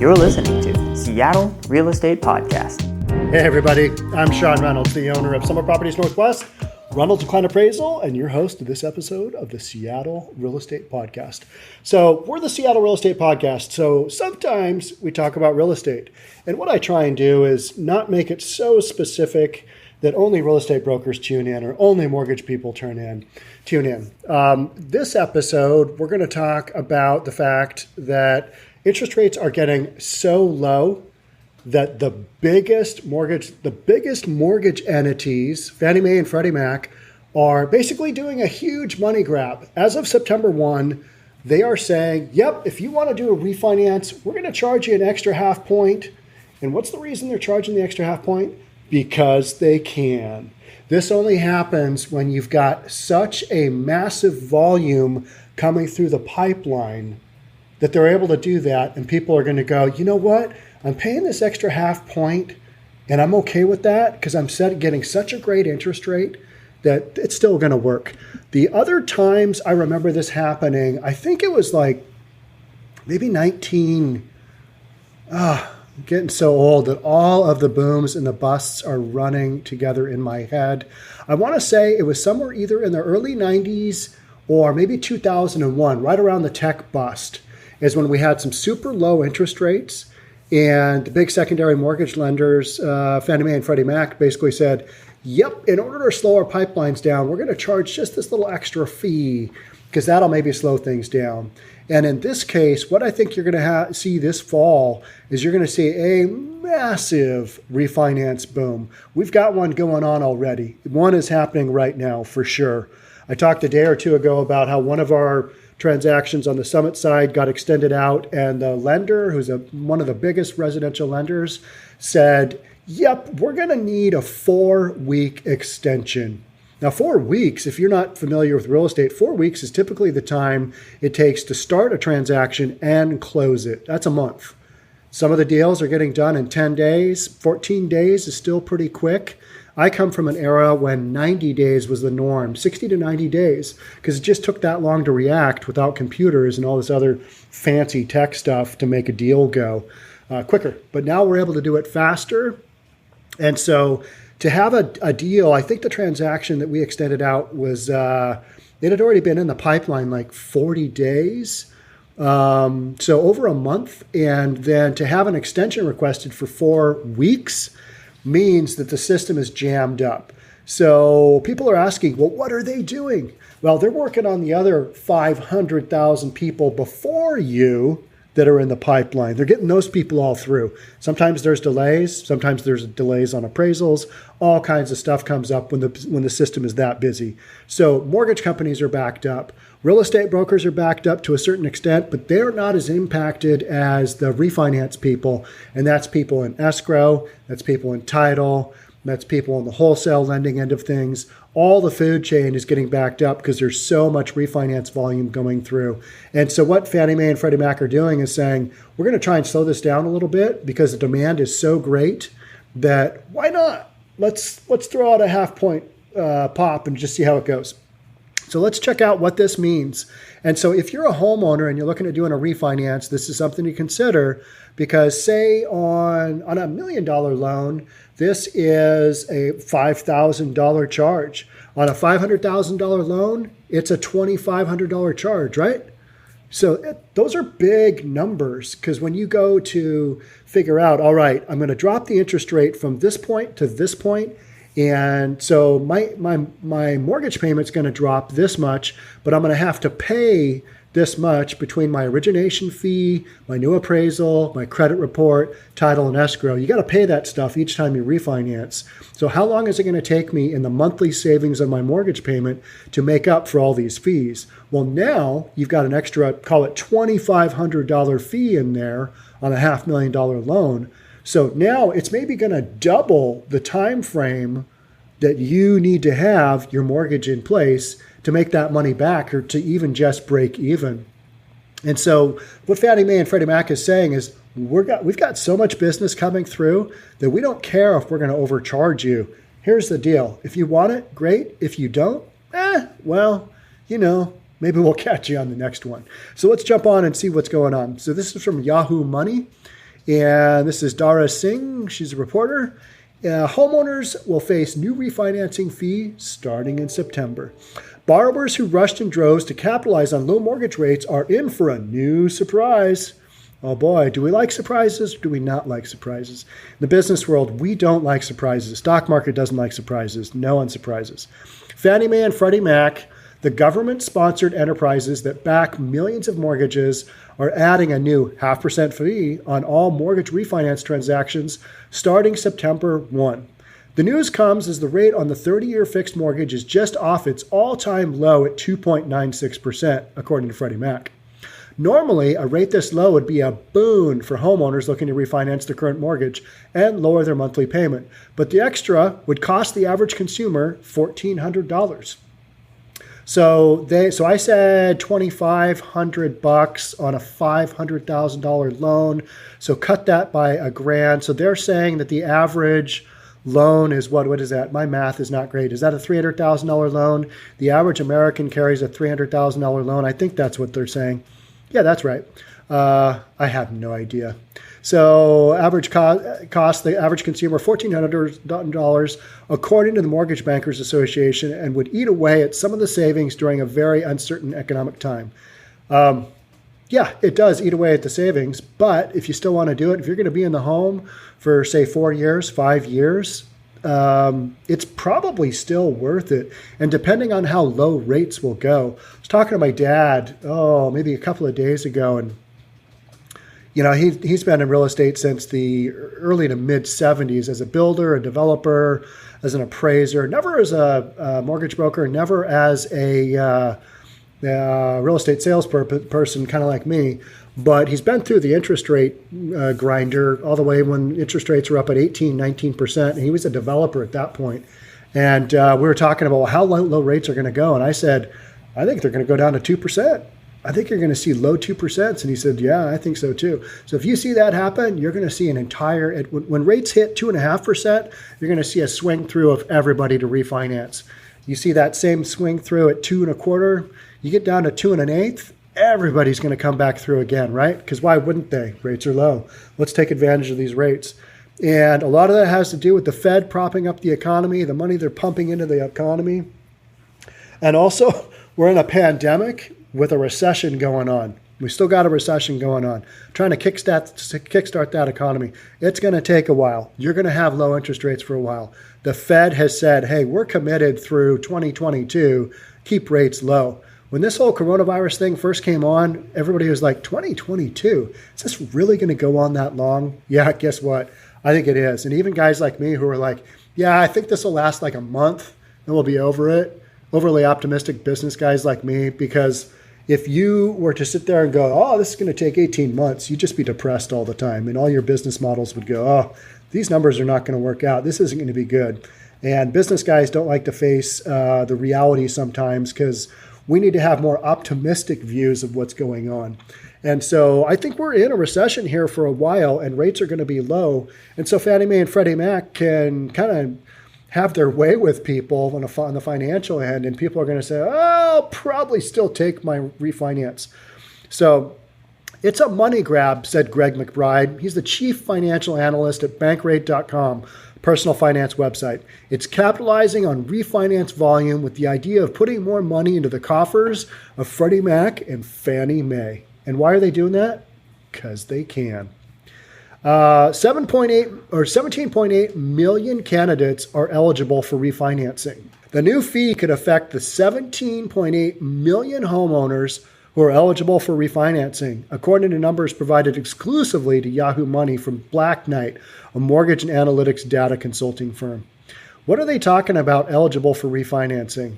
You're listening to Seattle Real Estate Podcast. Hey everybody, I'm Sean Reynolds, the owner of Summer Properties Northwest, Reynolds & Kline Appraisal, and your host of this episode of the Seattle Real Estate Podcast. So we're the Seattle Real Estate Podcast, so sometimes we talk about real estate. And what I try and do is not make it so specific that only real estate brokers tune in or only mortgage people tune in. This episode, we're going to talk about the fact that interest rates are getting so low that the biggest mortgage entities, Fannie Mae and Freddie Mac, are basically doing a huge money grab. As of September 1, they are saying, yep, if you want to do a refinance, we're going to charge you an extra half point. And what's the reason they're charging the extra half point? Because they can. This only happens when you've got such a massive volume coming through the pipeline that they're able to do that, and people are going to go, you know what? I'm paying this extra half point, and I'm okay with that because I'm getting such a great interest rate that it's still going to work. The other times I remember this happening, I think it was like maybe I'm getting so old that all of the booms and the busts are running together in my head. I want to say it was somewhere either in the early 90s or maybe 2001, right around the tech bust, is when we had some super low interest rates, and the big secondary mortgage lenders, Fannie Mae and Freddie Mac, basically said, yep, in order to slow our pipelines down, we're going to charge just this little extra fee because that'll maybe slow things down. And in this case, what I think you're going to see this fall is you're going to see a massive refinance boom. We've got one going on already. One is happening right now for sure. I talked a day or two ago about how one of our transactions on the Summit side got extended out, and the lender, who's one of the biggest residential lenders, said, yep, we're going to need a 4-week extension. Now, 4 weeks, if you're not familiar with real estate, 4 weeks is typically the time it takes to start a transaction and close it. That's a month. Some of the deals are getting done in 10 days. 14 days is still pretty quick. I come from an era when 90 days was the norm, 60 to 90 days, because it just took that long to react without computers and all this other fancy tech stuff to make a deal go quicker. But now we're able to do it faster. And so to have a deal, I think the transaction that we extended out was, it had already been in the pipeline like 40 days. So over a month. And then to have an extension requested for 4 weeks means that the system is jammed up. So people are asking, well, what are they doing? Well, they're working on the other 500,000 people before you that are in the pipeline. They're getting those people all through. Sometimes there's delays. Sometimes there's delays on appraisals. All kinds of stuff comes up when the system is that busy. So mortgage companies are backed up. Real estate brokers are backed up to a certain extent, but they're not as impacted as the refinance people. And that's people in escrow, that's people in title, that's people on the wholesale lending end of things. All the food chain is getting backed up because there's so much refinance volume going through. And so what Fannie Mae and Freddie Mac are doing is saying, we're going to try and slow this down a little bit because the demand is so great that why not? Let's throw out a half point pop and just see how it goes. So let's check out what this means. And so if you're a homeowner and you're looking at doing a refinance, this is something to consider because say on a $1 million loan, this is a $5,000 charge. On a $500,000 loan, it's a $2,500 charge, right? So those are big numbers because when you go to figure out, all right, I'm going to drop the interest rate from this point to this point, and so my mortgage payment's going to drop this much, but I'm going to have to pay this much between my origination fee, my new appraisal, my credit report, title, and escrow. You got to pay that stuff each time you refinance. So how long is it going to take me in the monthly savings of my mortgage payment to make up for all these fees? Well, now you've got an extra, call it $2,500 fee in there on a $500,000 loan. So now it's maybe going to double the time frame that you need to have your mortgage in place to make that money back or to even just break even. And so what Fannie Mae and Freddie Mac is saying is we've got so much business coming through that we don't care if we're going to overcharge you. Here's the deal. If you want it, great. If you don't, well, maybe we'll catch you on the next one. So let's jump on and see what's going on. So this is from Yahoo Money. And this is Dara Singh. She's a reporter. Homeowners will face new refinancing fee starting in September. Borrowers who rushed in droves to capitalize on low mortgage rates are in for a new surprise. Oh boy, do we like surprises or do we not like surprises? In the business world, we don't like surprises. The stock market doesn't like surprises. No one surprises. Fannie Mae and Freddie Mac, the government-sponsored enterprises that back millions of mortgages, are adding a new 0.5% fee on all mortgage refinance transactions starting September 1. The news comes as the rate on the 30-year fixed mortgage is just off its all-time low at 2.96%, according to Freddie Mac. Normally, a rate this low would be a boon for homeowners looking to refinance their current mortgage and lower their monthly payment. But the extra would cost the average consumer $1,400. So I said $2,500 on a $500,000 loan. So cut that by $1,000. So they're saying that the average loan is what is that? My math is not great. Is that a $300,000 loan? The average American carries a $300,000 loan. I think that's what they're saying. Yeah, that's right. I have no idea. So average cost, the average consumer, $1,400 according to the Mortgage Bankers Association, and would eat away at some of the savings during a very uncertain economic time. Yeah, it does eat away at the savings, but if you still want to do it, if you're going to be in the home for, say, 4 years, 5 years, it's probably still worth it. And depending on how low rates will go, I was talking to my dad, maybe a couple of days ago, and he's been in real estate since the early to mid 70s as a builder, a developer, as an appraiser, never as a mortgage broker, never as a real estate salesperson, kind of like me. But he's been through the interest rate grinder all the way when interest rates were up at 18, 19%. And he was a developer at that point. And we were talking about how low rates are going to go. And I said, I think they're going to go down to 2%. I think you're going to see low 2%. And he said, yeah, I think so too. So if you see that happen, you're going to see when rates hit 2.5%, you're going to see a swing through of everybody to refinance. You see that same swing through at 2.25%, you get down to 2.125%, everybody's going to come back through again, right? Because why wouldn't they? Rates are low. Let's take advantage of these rates. And a lot of that has to do with the Fed propping up the economy, the money they're pumping into the economy. And also, we're in a pandemic with a recession going on. We still got a recession going on, trying to kickstart that economy. It's going to take a while. You're going to have low interest rates for a while. The Fed has said, hey, we're committed through 2022, keep rates low. When this whole coronavirus thing first came on, everybody was like, 2022, is this really going to go on that long? Yeah, guess what? I think it is. And even guys like me who are like, yeah, I think this will last like a month, and we'll be over it. Overly optimistic business guys like me, because if you were to sit there and go, oh, this is going to take 18 months, you'd just be depressed all the time. And all your business models would go, oh, these numbers are not going to work out. This isn't going to be good. And business guys don't like to face the reality sometimes, because we need to have more optimistic views of what's going on. And so I think we're in a recession here for a while, and rates are going to be low. And so Fannie Mae and Freddie Mac can kind of have their way with people on the financial end, and people are going to say, oh, I'll probably still take my refinance. So it's a money grab, said Greg McBride. He's the chief financial analyst at Bankrate.com, personal finance website. It's capitalizing on refinance volume with the idea of putting more money into the coffers of Freddie Mac and Fannie Mae. And why are they doing that? Because they can. 17.8 million candidates are eligible for refinancing. The new fee could affect the 17.8 million homeowners who are eligible for refinancing, according to numbers provided exclusively to Yahoo Money from Black Knight, a mortgage and analytics data consulting firm. What are they talking about eligible for refinancing?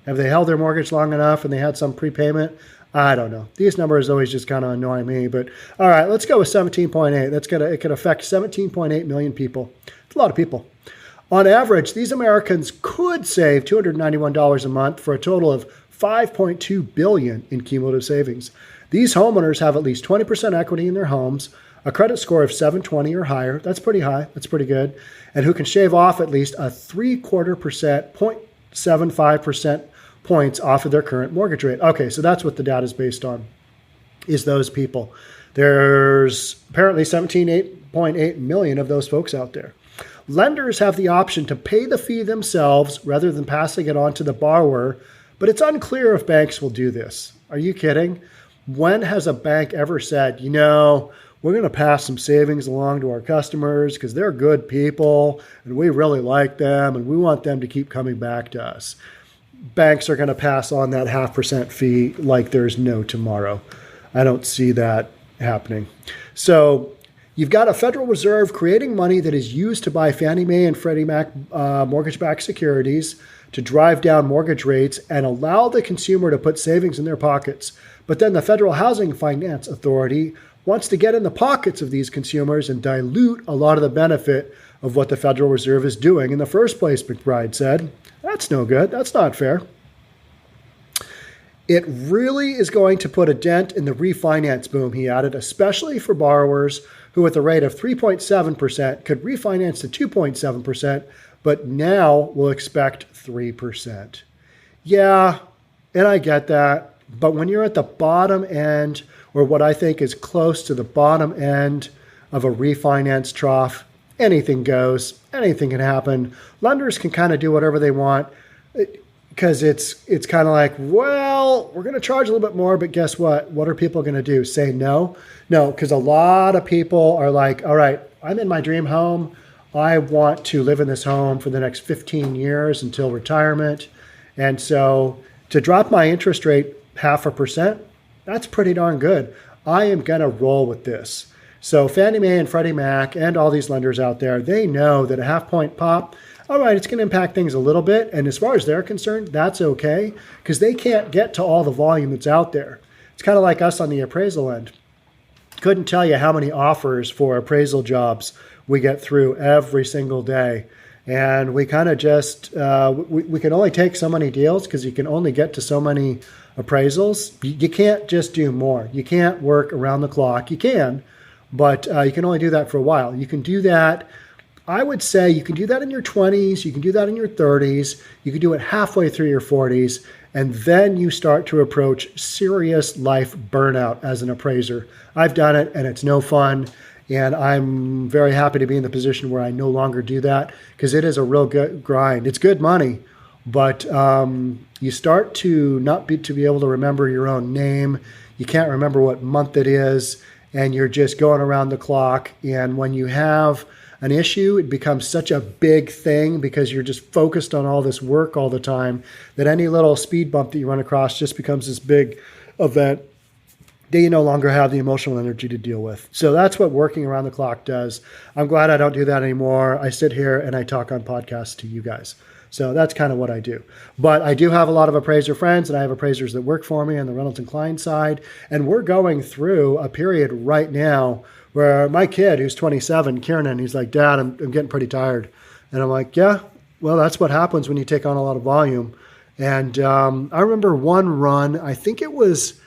Have they held their mortgage long enough and they had some prepayment? I don't know. These numbers always just kind of annoy me. But all right, let's go with 17.8. It could affect 17.8 million people. It's a lot of people. On average, these Americans could save $291 a month for a total of $5.2 billion in cumulative savings. These homeowners have at least 20% equity in their homes, a credit score of 720 or higher. That's pretty high. That's pretty good. And who can shave off at least a 0.75%, 0.75% points off of their current mortgage rate. Okay, so that's what the data is based on. is those people. There's apparently 17.8 million of those folks out there. Lenders have the option to pay the fee themselves rather than passing it on to the borrower, but it's unclear if banks will do this. Are you kidding? When has a bank ever said, we're going to pass some savings along to our customers because they're good people and we really like them and we want them to keep coming back to us? Banks are going to pass on that 0.5% fee like there's no tomorrow. I don't see that happening. So you've got a Federal Reserve creating money that is used to buy Fannie Mae and Freddie Mac mortgage-backed securities to drive down mortgage rates and allow the consumer to put savings in their pockets. But then the Federal Housing Finance Authority wants to get in the pockets of these consumers and dilute a lot of the benefit of what the Federal Reserve is doing in the first place, McBride said. That's no good. That's not fair. It really is going to put a dent in the refinance boom, he added, especially for borrowers who at the rate of 3.7% could refinance to 2.7%, but now will expect 3%. Yeah, and I get that. But when you're at the bottom end, or what I think is close to the bottom end of a refinance trough, anything goes, anything can happen. Lenders can kind of do whatever they want because it's kind of like, well, we're going to charge a little bit more, but guess what? What are people going to do? Say no? No, because a lot of people are like, all right, I'm in my dream home. I want to live in this home for the next 15 years until retirement. And so to drop my interest rate 0.5%, that's pretty darn good. I am going to roll with this. So Fannie Mae and Freddie Mac and all these lenders out there, they know that a 0.5 point pop, all right, it's going to impact things a little bit. And as far as they're concerned, that's okay because they can't get to all the volume that's out there. It's kind of like us on the appraisal end. Couldn't tell you how many offers for appraisal jobs we get through every single day. And we kind of just, we can only take so many deals because you can only get to so many appraisals. You can't just do more. You can't work around the clock. You can, but you can only do that for a while. You can do that, I would say you can do that in your 20s. You can do that in your 30s. You can do it halfway through your 40s. And then you start to approach serious life burnout as an appraiser. I've done it and it's no fun. And I'm very happy to be in the position where I no longer do that because it is a real good grind. It's good money, but you start to not be able to remember your own name. You can't remember what month it is, and you're just going around the clock. And when you have an issue, it becomes such a big thing because you're just focused on all this work all the time that any little speed bump that you run across just becomes this big event that you no longer have the emotional energy to deal with. So that's what working around the clock does. I'm glad I don't do that anymore. I sit here and I talk on podcasts to you guys. So that's kind of what I do. But I do have a lot of appraiser friends, and I have appraisers that work for me on the Reynolds and Kline side. And we're going through a period right now where my kid, who's 27, Kieran, he's like, Dad, I'm getting pretty tired. And I'm like, yeah, well, that's what happens when you take on a lot of volume. And I remember one run, I think it was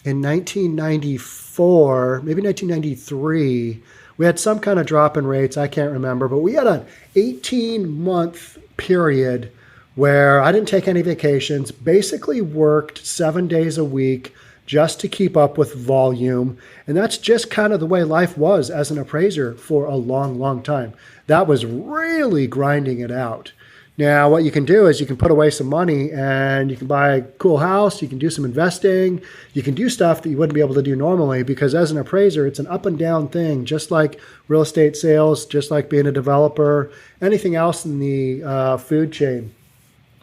in 1994, maybe 1993, we had some kind of drop in rates. I can't remember, but we had an 18-month period where I didn't take any vacations, basically worked 7 days a week just to keep up with volume. And that's just kind of the way life was as an appraiser for a long, long time. That was really grinding it out. Now, what you can do is you can put away some money and you can buy a cool house. You can do some investing. You can do stuff that you wouldn't be able to do normally because as an appraiser, it's an up and down thing, just like real estate sales, just like being a developer, anything else in the food chain.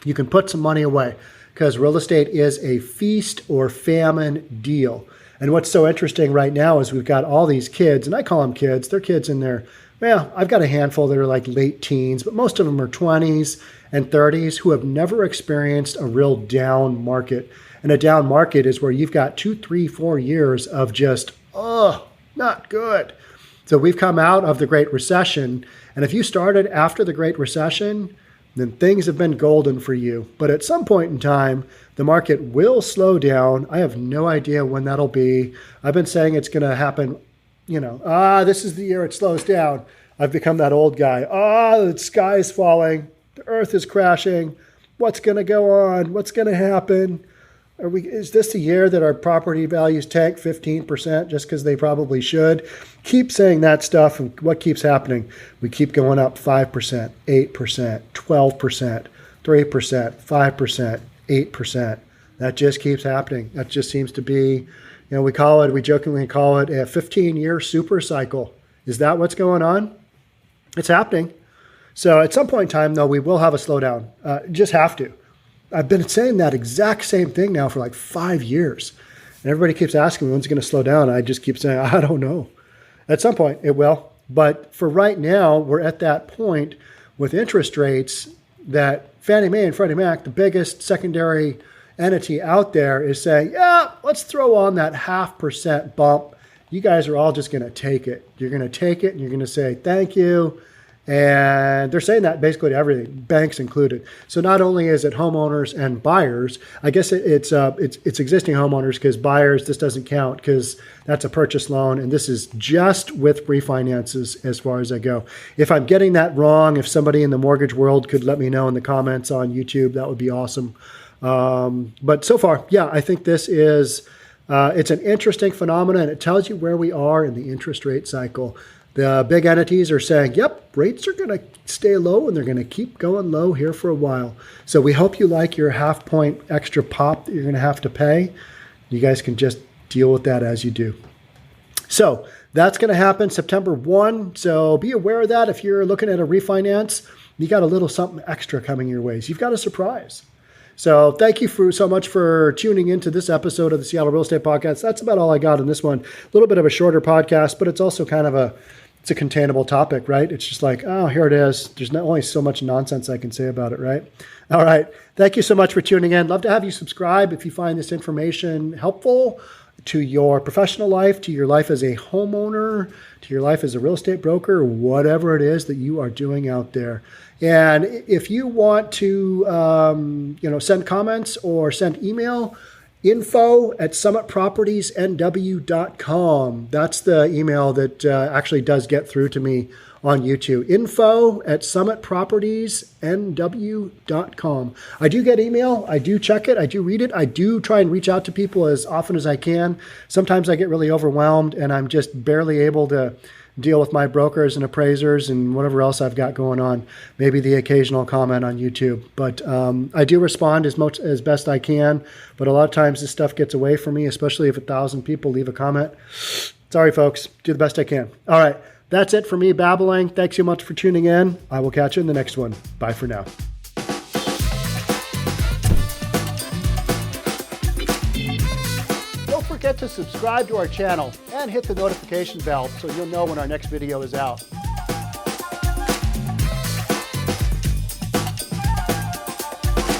You can put some money away because real estate is a feast or famine deal. And what's so interesting right now is we've got all these kids, and I call them kids. They're kids in their Well, I've got a handful that are like late teens, but most of them are 20s and 30s who have never experienced a real down market. And a down market is where you've got 2, 3, 4 years of just, not good. So we've come out of the Great Recession. And if you started after the Great Recession, then things have been golden for you. But at some point in time, the market will slow down. I have no idea when that'll be. I've been saying it's going to happen. This is the year it slows down. I've become that old guy. The sky is falling. The earth is crashing. What's going to go on? What's going to happen? Is this the year that our property values tank 15% just because they probably should? Keep saying that stuff, and what keeps happening? We keep going up 5%, 8%, 12%, 3%, 5%, 8%. That just keeps happening. That just seems to be, we jokingly call it a 15-year super cycle. Is that what's going on? It's happening. So at some point in time, though, we will have a slowdown. Just have to. I've been saying that exact same thing now for like 5 years. And everybody keeps asking me, when's it going to slow down? I just keep saying, I don't know. At some point, it will. But for right now, we're at that point with interest rates that Fannie Mae and Freddie Mac, the biggest secondary entity out there, is saying, yeah, let's throw on that 0.5% bump. You guys are all just going to take it. You're going to take it and you're going to say, thank you. And they're saying that basically to everything, banks included. So not only is it homeowners and buyers, I guess it's existing homeowners, because buyers, this doesn't count because that's a purchase loan. And this is just with refinances as far as I go. If I'm getting that wrong, if somebody in the mortgage world could let me know in the comments on YouTube, that would be awesome. But so far, yeah, I think this is, it's an interesting phenomenon. It tells you where we are in the interest rate cycle. The big entities are saying, yep, rates are going to stay low and they're going to keep going low here for a while. So we hope you like your 0.5 point extra pop that you're going to have to pay. You guys can just deal with that as you do. So that's going to happen September 1. So be aware of that. If you're looking at a refinance, you got a little something extra coming your ways. You've got a surprise. So thank you so much for tuning into this episode of the Seattle Real Estate Podcast. That's about all I got in this one. A little bit of a shorter podcast, but it's also kind of it's a containable topic, right? It's just like, oh, here it is. There's not only so much nonsense I can say about it, right? All right. Thank you so much for tuning in. Love to have you subscribe if you find this information helpful to your professional life, to your life as a homeowner, to your life as a real estate broker, whatever it is that you are doing out there. And if you want to, send comments or send email, info@summitpropertiesnw.com. That's the email that actually does get through to me on YouTube. info@summitpropertiesnw.com. I do get email. I do check it. I do read it. I do try and reach out to people as often as I can. Sometimes I get really overwhelmed and I'm just barely able to deal with my brokers and appraisers and whatever else I've got going on. Maybe the occasional comment on YouTube. But I do respond as best I can. But a lot of times this stuff gets away from me, especially if 1,000 people leave a comment. Sorry, folks. Do the best I can. All right. That's it for me babbling. Thanks so much for tuning in. I will catch you in the next one. Bye for now. Don't forget to subscribe to our channel and hit the notification bell so you'll know when our next video is out.